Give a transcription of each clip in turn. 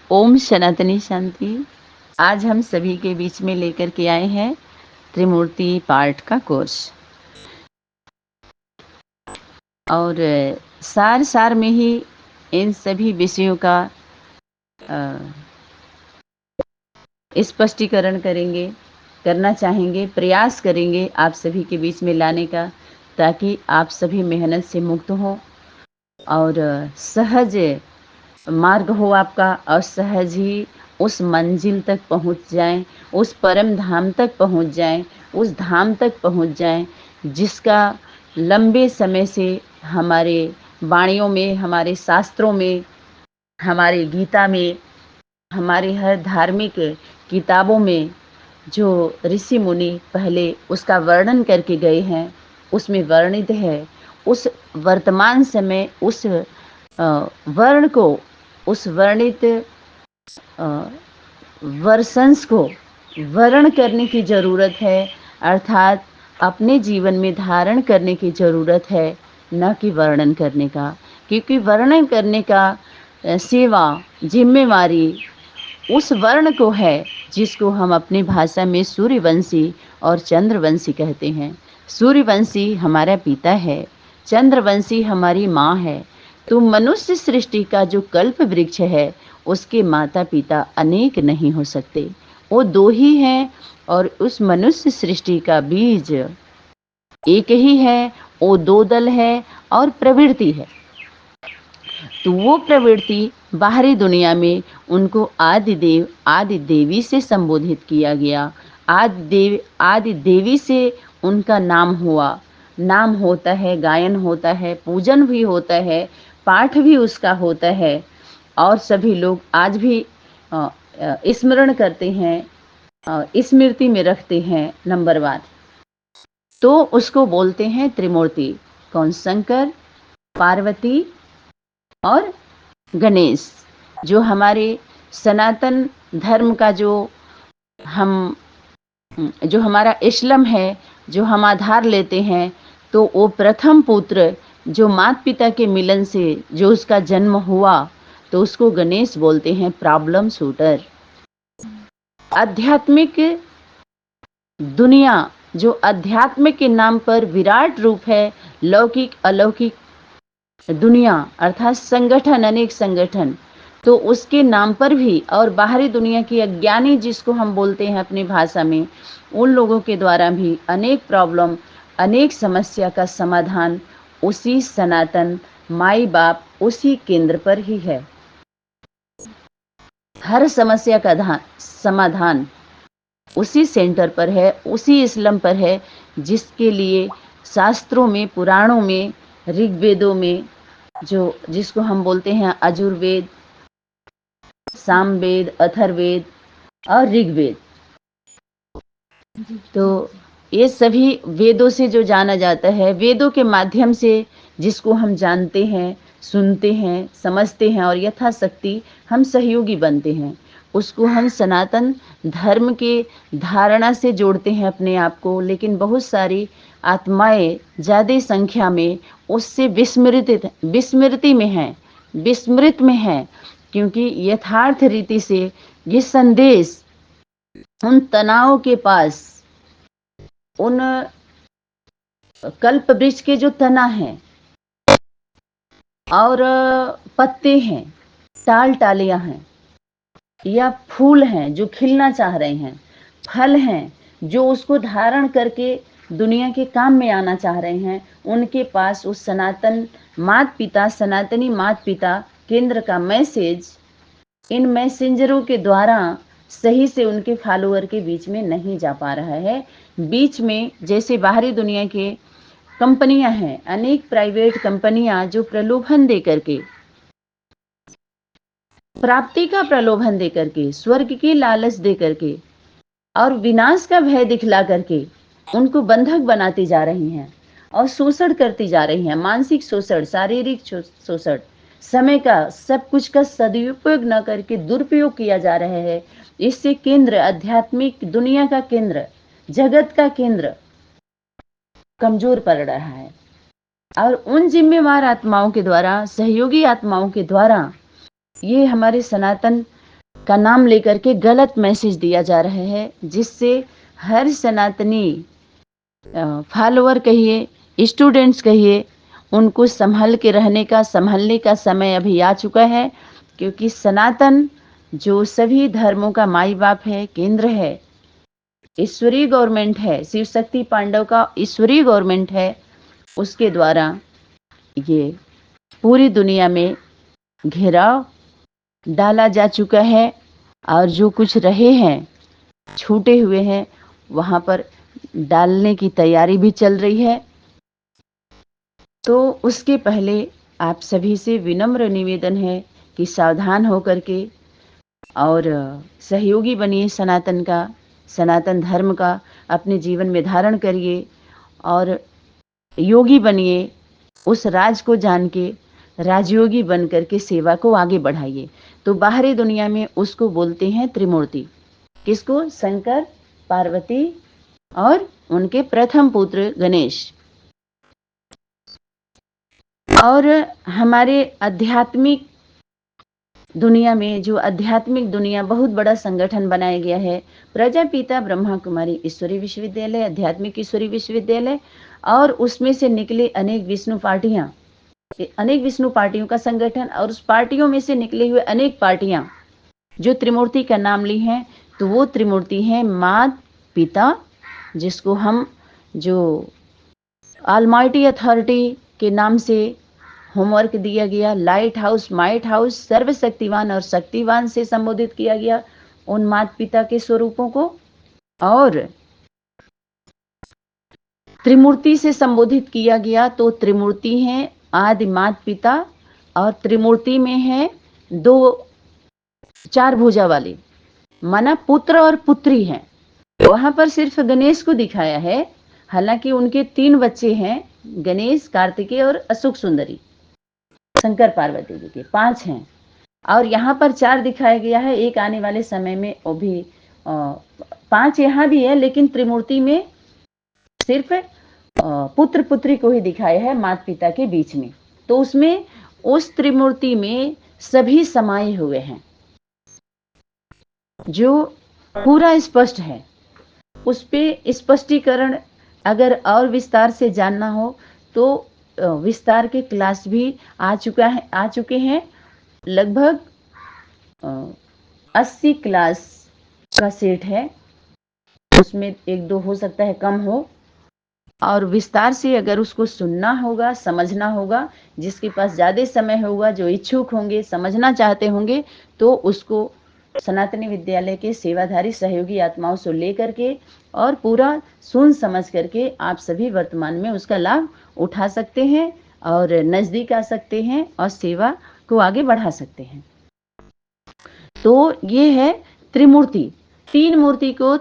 ओम सनातनी शांति। आज हम सभी के बीच में लेकर के आए हैं त्रिमूर्ति पाठ का कोर्स। और सार सार में ही इन सभी विषयों का स्पष्टीकरण करेंगे, करना चाहेंगे, प्रयास करेंगे आप सभी के बीच में लाने का, ताकि आप सभी मेहनत से मुक्त हो और सहज मार्ग हो आपका, और सहज ही उस मंजिल तक पहुंच जाएं, उस परम धाम तक पहुंच जाएं, उस धाम तक पहुंच जाएं जिसका लंबे समय से हमारे वाणियों में, हमारे शास्त्रों में, हमारे गीता में, हमारे हर धार्मिक किताबों में जो ऋषि मुनि पहले उसका वर्णन करके गए हैं, उसमें वर्णित है। उस वर्तमान समय उस वर्ण को, उस वर्णित वर्षंस को वर्ण करने की ज़रूरत है, अर्थात अपने जीवन में धारण करने की ज़रूरत है, न कि वर्णन करने का। क्योंकि वर्णन करने का सेवा, जिम्मेवारी उस वर्ण को है जिसको हम अपनी भाषा में सूर्यवंशी और चंद्रवंशी कहते हैं। सूर्यवंशी हमारा पिता है, चंद्रवंशी हमारी माँ है। तो मनुष्य सृष्टि का जो कल्प वृक्ष है, उसके माता पिता अनेक नहीं हो सकते, वो दो ही हैं। और उस मनुष्य सृष्टि का बीज एक ही है, वो दो दल है और प्रवृत्ति है। तो वो प्रवृत्ति बाहरी दुनिया में उनको आदि देव आदि देवी से संबोधित किया गया। आदि देवी से उनका नाम हुआ, नाम होता है, गायन होता है, पूजन भी होता है, पाठ भी उसका होता है। और सभी लोग आज भी स्मरण करते हैं, स्मृति में रखते हैं नंबरवार। तो उसको बोलते हैं त्रिमूर्ति। कौन? शंकर, पार्वती और गणेश। जो हमारे सनातन धर्म का हम जो हमारा इस्लाम है, जो हम आधार लेते हैं, तो वो प्रथम पुत्र जो माता पिता के मिलन से जो उसका जन्म हुआ, तो उसको गणेश बोलते हैं, प्रॉब्लम शूटर। आध्यात्मिक दुनिया जो अध्यात्म के नाम पर विराट रूप है, लौकिक अलौकिक दुनिया अर्थात संगठन, अनेक संगठन, तो उसके नाम पर भी, और बाहरी दुनिया की अज्ञानी जिसको हम बोलते हैं अपनी भाषा में, उन लोगों के द्वारा भी अनेक प्रॉब्लम, अनेक समस्या का समाधान उसी सनातन माई बाप, उसी केंद्र पर ही है। हर समस्या का समाधान उसी सेंटर पर है, उसी इस्लाम पर है, जिसके लिए शास्त्रों में, पुराणों में, ऋग्वेदों में, जिसको हम बोलते हैं अजुर्वेद, सामवेद, अथर्ववेद और ऋग्वेद, तो ये सभी वेदों से जो जाना जाता है, वेदों के माध्यम से जिसको हम जानते हैं, सुनते हैं, समझते हैं और यथाशक्ति हम सहयोगी बनते हैं, उसको हम सनातन धर्म के धारणा से जोड़ते हैं अपने आप को। लेकिन बहुत सारी आत्माएं ज़्यादा संख्या में उससे विस्मृति में हैं, विस्मृत में हैं, क्योंकि यथार्थ रीति से ये संदेश उन तनाव के पास, उन कल्प वृक्ष के जो तना हैं और पत्ते हैं, टाल टालियां हैं, या फूल हैं जो खिलना चाह रहे हैं, फल हैं जो उसको धारण करके दुनिया के काम में आना चाह रहे हैं, उनके पास उस सनातन मात पिता, सनातनी मात पिता केंद्र का मैसेज इन मैसेंजरों के द्वारा सही से उनके फॉलोअर के बीच में नहीं जा पा रहा है। बीच में जैसे बाहरी दुनिया के कंपनियां हैं, अनेक प्राइवेट कंपनियां जो प्रलोभन दे करके, प्राप्ति का प्रलोभन दे करके, स्वर्ग की लालच दे करके और विनाश का भय दिखला करके उनको बंधक बनाती जा रही हैं और शोषण करती जा रही हैं। मानसिक शोषण, शारीरिक शोषण, समय का, सब कुछ का सदुपयोग न करके दुरुपयोग किया जा रहा है। इससे केंद्र, आध्यात्मिक दुनिया का केंद्र, जगत का केंद्र कमजोर पड़ रहा है। और उन जिम्मेवार आत्माओं के द्वारा, सहयोगी आत्माओं के द्वारा ये हमारे सनातन का नाम लेकर के गलत मैसेज दिया जा रहा है, जिससे हर सनातनी फॉलोअर कहिए, स्टूडेंट्स कहिए, उनको संभलने का समय अभी आ चुका है। क्योंकि सनातन जो सभी धर्मों का माई बाप है, केंद्र है, ईश्वरीय गवर्नमेंट है, शिव शक्ति पांडव का ईश्वरीय गवर्नमेंट है, उसके द्वारा ये पूरी दुनिया में घेराव डाला जा चुका है। और जो कुछ रहे हैं, छूटे हुए हैं, वहाँ पर डालने की तैयारी भी चल रही है। तो उसके पहले आप सभी से विनम्र निवेदन है कि सावधान होकर के और सहयोगी बनिए, सनातन धर्म का अपने जीवन में धारण करिए और योगी बनिए। उस राज को जान के राजयोगी बन करके सेवा को आगे बढ़ाइए। तो बाहरी दुनिया में उसको बोलते हैं त्रिमूर्ति। किसको? शंकर, पार्वती और उनके प्रथम पुत्र गणेश। और हमारे आध्यात्मिक दुनिया में, जो आध्यात्मिक दुनिया बहुत बड़ा संगठन बनाया गया है, प्रजापिता ब्रह्मा कुमारी ईश्वरी विश्वविद्यालय, आध्यात्मिक ईश्वरी विश्वविद्यालय, और उसमें से निकले अनेक विष्णु पार्टियों का संगठन, और उस पार्टियों में से निकले हुए अनेक पार्टियां जो त्रिमूर्ति का नाम ली हैं, तो वो त्रिमूर्ति हैं मात पिता, जिसको हम जो ऑलमाइटी अथॉरिटी के नाम से होमवर्क दिया गया, लाइट हाउस, माइट हाउस, सर्वशक्तिवान और शक्तिवान से संबोधित किया गया उन माता पिता के स्वरूपों को। और त्रिमूर्ति से संबोधित किया गया तो त्रिमूर्ति हैं आदि माता पिता, और त्रिमूर्ति में है चार भुजा वाले, माना पुत्र और पुत्री हैं। वहां पर सिर्फ गणेश को दिखाया है, हालांकि उनके 3 बच्चे हैं, गणेश, कार्तिकेय और अशोक सुंदरी, शंकर पार्वती जी के 5 हैं। और यहाँ पर 4 दिखाया गया है। एक आने वाले समय में वो भी 5 यहाँ भी है, लेकिन त्रिमूर्ति में सिर्फ पुत्र पुत्री को ही दिखाया है माता पिता के बीच में। तो उसमें उस त्रिमूर्ति में सभी समाये हुए हैं, जो पूरा स्पष्ट है। उस पे स्पष्टीकरण अगर और विस्तार से जानना हो तो विस्तार के क्लास भी आ चुके हैं। लगभग 80 क्लास का सेट है, उसमें 1-2 हो सकता है कम हो। और विस्तार से अगर उसको सुनना होगा, समझना होगा, जिसके पास ज़्यादा समय होगा, जो इच्छुक होंगे, समझना चाहते होंगे, तो उसको सनातनी विद्यालय के सेवाधारी सहयोगी आत्माओं से लेकर के और पूरा सुन समझ करके आप सभी वर्तमान में उसका लाभ उठा सकते हैं और नज़दीक आ सकते हैं और सेवा को आगे बढ़ा सकते हैं। तो ये है त्रिमूर्ति। 3 मूर्ति को,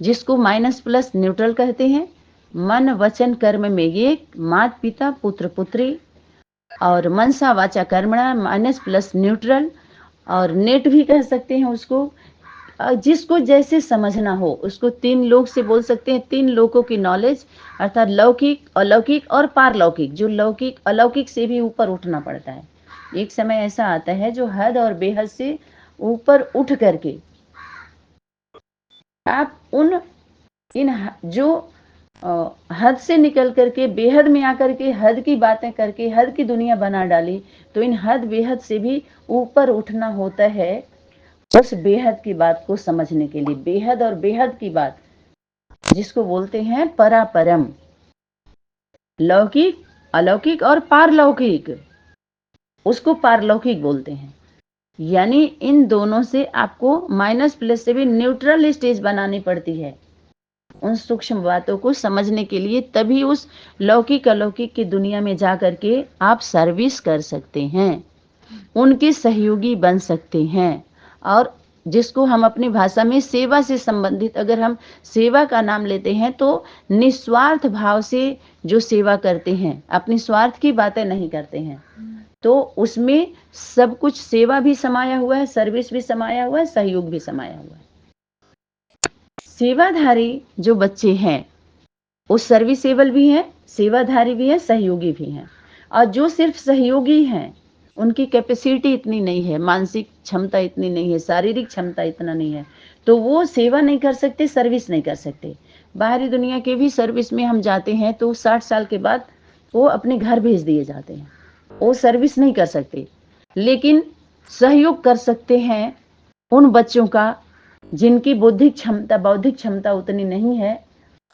जिसको माइनस प्लस न्यूट्रल कहते हैं, मन वचन कर्म में एक, माता पिता पुत्र पुत्री, और मनसा वाचा कर्मणा माइनस प्लस न्यूट्रल, और नेट भी कह सकते हैं उसको। जिसको जैसे समझना हो उसको 3 लोक से बोल सकते हैं। 3 लोकों की नॉलेज, अर्थात लौकिक, अलौकिक और पारलौकिक। जो लौकिक अलौकिक से भी ऊपर उठना पड़ता है। एक समय ऐसा आता है जो हद और बेहद से ऊपर उठ करके आप जो हद से निकल करके बेहद में आकर के हद की बातें करके हद की दुनिया बना डाली, तो इन हद बेहद से भी ऊपर उठना होता है उस बेहद की बात को समझने के लिए। बेहद और बेहद की बात, जिसको बोलते हैं परापरम, लौकिक, अलौकिक और पारलौकिक, उसको पारलौकिक बोलते हैं। यानी इन दोनों से आपको माइनस प्लस से भी न्यूट्रल स्टेज बनानी पड़ती है उन सूक्ष्म बातों को समझने के लिए। तभी उस लौकिक अलौकिक की दुनिया में जा करके आप सर्विस कर सकते हैं, उनके सहयोगी बन सकते हैं। और जिसको हम अपनी भाषा में सेवा से संबंधित, अगर हम सेवा का नाम लेते हैं तो निस्वार्थ भाव से जो सेवा करते हैं, अपनी स्वार्थ की बातें नहीं करते हैं, तो उसमें सब कुछ सेवा भी समाया हुआ है, सर्विस भी समाया हुआ है, सहयोग भी समाया हुआ है। सेवाधारी जो बच्चे हैं वो सर्विसेबल भी हैं, सेवाधारी भी हैं, सहयोगी भी हैं। और जो सिर्फ सहयोगी हैं उनकी कैपेसिटी इतनी नहीं है, मानसिक क्षमता इतनी नहीं है, शारीरिक क्षमता इतना नहीं है, तो वो सेवा नहीं कर सकते, सर्विस नहीं कर सकते। बाहरी दुनिया के भी सर्विस में हम जाते हैं तो 60 साल के बाद वो अपने घर भेज दिए जाते हैं, वो सर्विस नहीं कर सकते, लेकिन सहयोग कर सकते हैं उन बच्चों का जिनकी बौद्धिक क्षमता उतनी नहीं है,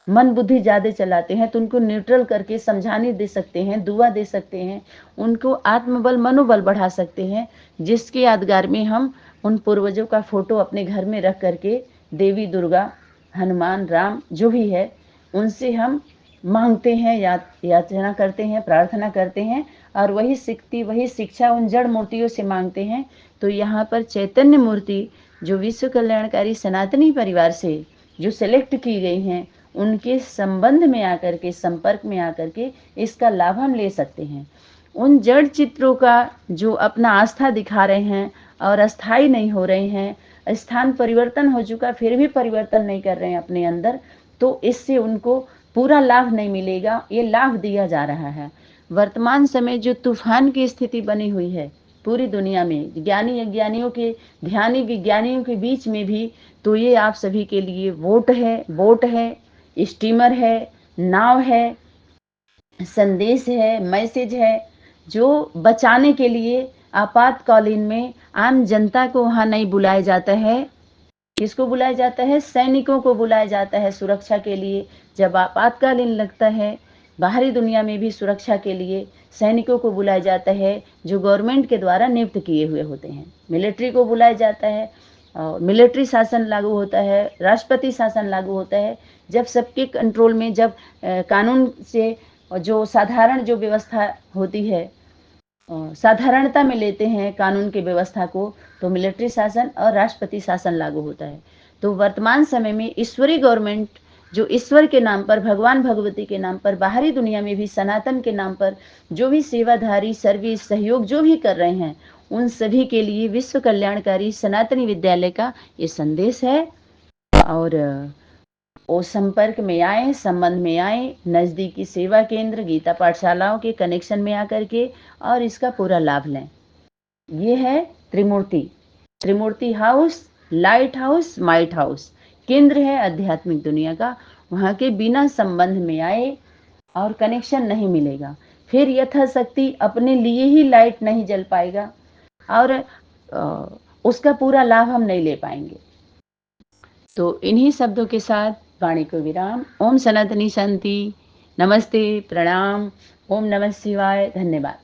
मन बुद्धि ज़्यादा चलाते हैं, तो उनको न्यूट्रल करके समझाने दे सकते हैं, दुआ दे सकते हैं, उनको आत्मबल मनोबल बढ़ा सकते हैं, जिसके यादगार में हम उन पूर्वजों का फोटो अपने घर में रख करके देवी दुर्गा, हनुमान, राम जो भी है उनसे हम मांगते हैं, याचना करते हैं, प्रार्थना करते हैं और वही शिक्षा उन जड़ मूर्तियों से मांगते हैं। तो यहाँ पर चैतन्य मूर्ति जो विश्व कल्याणकारी सनातनी परिवार से जो सेलेक्ट की गई हैं, उनके संबंध में आकर के, संपर्क में आकर के इसका लाभ हम ले सकते हैं। उन जड़ चित्रों का जो अपना आस्था दिखा रहे हैं और अस्थाई नहीं हो रहे हैं, स्थान परिवर्तन हो चुका फिर भी परिवर्तन नहीं कर रहे हैं अपने अंदर, तो इससे उनको पूरा लाभ नहीं मिलेगा। ये लाभ दिया जा रहा है। वर्तमान समय जो तूफान की स्थिति बनी हुई है पूरी दुनिया में, ज्ञानी अज्ञानियों के, ध्यानी विज्ञानियों के बीच में भी, तो ये आप सभी के लिए बोट है, स्टीमर है, नाव है, संदेश है, मैसेज है, जो बचाने के लिए आपातकालीन में आम जनता को वहां नहीं बुलाया जाता है। किसको बुलाया जाता है? सैनिकों को बुलाया जाता है सुरक्षा के लिए। जब आपातकालीन लगता है, बाहरी दुनिया में भी सुरक्षा के लिए सैनिकों को बुलाया जाता है जो गवर्नमेंट के द्वारा नियुक्त किए हुए होते हैं। मिलिट्री को बुलाया जाता है, मिलिट्री शासन लागू होता है, राष्ट्रपति शासन लागू होता है। जब सबके कंट्रोल में, जब कानून से जो साधारण जो व्यवस्था होती है, साधारणता में लेते हैं कानून की व्यवस्था को, तो मिलिट्री शासन और राष्ट्रपति शासन लागू होता है। तो वर्तमान समय में ईश्वरी गवर्नमेंट जो ईश्वर के नाम पर, भगवान भगवती के नाम पर, बाहरी दुनिया में भी सनातन के नाम पर जो भी सेवाधारी, सर्विस, सहयोग जो भी कर रहे हैं, उन सभी के लिए विश्व कल्याणकारी सनातनी विद्यालय का ये संदेश है। और वो संपर्क में आए, संबंध में आए, नज़दीकी सेवा केंद्र, गीता पाठशालाओं के कनेक्शन में आकर के और इसका पूरा लाभ लें। ये है Trimurti house, light house, might house, केंद्र है आध्यात्मिक दुनिया का। वहाँ के बिना संबंध में आए और कनेक्शन नहीं मिलेगा, फिर यथाशक्ति अपने लिए ही लाइट नहीं जल पाएगा और उसका पूरा लाभ हम नहीं ले पाएंगे। तो इन्हीं शब्दों के साथ वाणी को विराम। ओम सनातनी शांति। नमस्ते, प्रणाम, ओम नमः शिवाय, धन्यवाद।